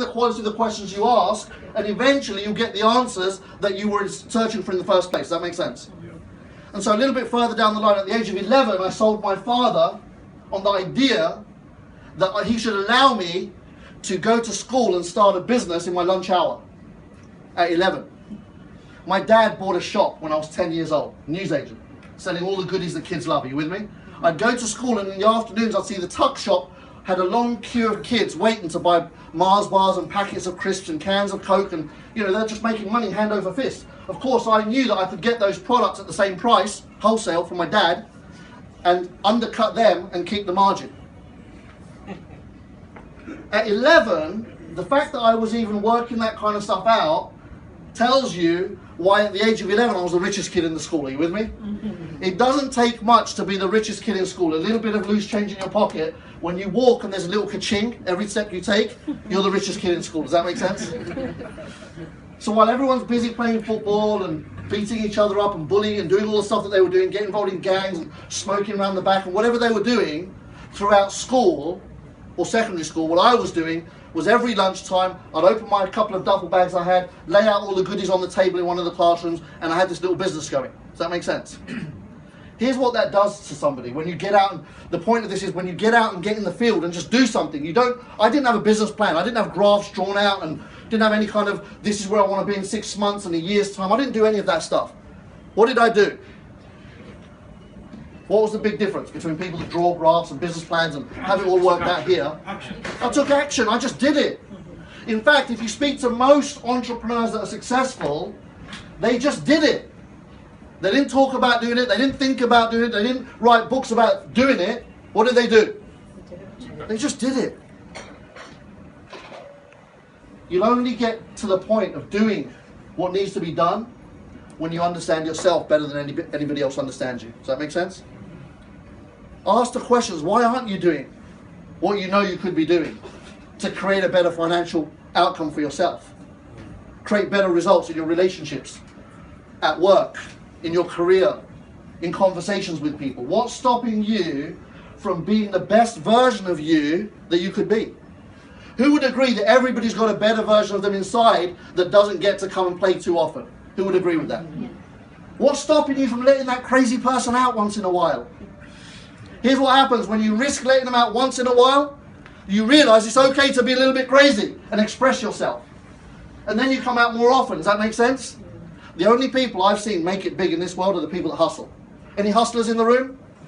the quality of the questions you ask, and eventually you'll get the answers that you were searching for in the first place. Does that make sense? And so a little bit further down the line, at the age of 11, I sold my father on the idea that he should allow me to go to school and start a business in my lunch hour at 11. My dad bought a shop when I was 10 years old, newsagent, selling all the goodies that kids love. Are you with me? I'd go to school, and in the afternoons I'd see the tuck shop had a long queue of kids waiting to buy Mars bars and packets of crisps and cans of Coke, and they're just making money hand over fist. Of course, I knew that I could get those products at the same price, wholesale, from my dad, and undercut them and keep the margin. At 11, the fact that I was even working that kind of stuff out tells you why at the age of 11 I was the richest kid in the school. Are you with me? It doesn't take much to be the richest kid in school. A little bit of loose change in your pocket. When you walk and there's a little ka-ching every step you take, you're the richest kid in school. Does that make sense? So while everyone's busy playing football and beating each other up and bullying and doing all the stuff that they were doing, getting involved in gangs and smoking around the back and whatever they were doing throughout school or secondary school, what I was doing was every lunchtime I'd open my couple of duffel bags I had, lay out all the goodies on the table in one of the classrooms, and I had this little business going. Does that make sense? Here's what that does to somebody when you get out, and the point of this is when you get out and get in the field and just do something. I didn't have a business plan. I didn't have graphs drawn out and didn't have any kind of, this is where I want to be in 6 months and a year's time. I didn't do any of that stuff. What did I do? What was the big difference between people that draw graphs and business plans and have it all worked out here? I took action. I just did it. In fact, if you speak to most entrepreneurs that are successful, they just did it. They didn't talk about doing it. They didn't think about doing it. They didn't write books about doing it. What did they do? They just did it. You'll only get to the point of doing what needs to be done when you understand yourself better than anybody else understands you. Does that make sense? Ask the questions. Why aren't you doing what you know you could be doing to create a better financial outcome for yourself? Create better results in your relationships, at work, in your career, in conversations with people. What's stopping you from being the best version of you that you could be? Who would agree that everybody's got a better version of them inside that doesn't get to come and play too often? Who would agree with that? Yeah. What's stopping you from letting that crazy person out once in a while? Here's what happens when you risk letting them out once in a while. You realize it's okay to be a little bit crazy and express yourself. And then you come out more often. Does that make sense? The only people I've seen make it big in this world are the people that hustle. Any hustlers in the room?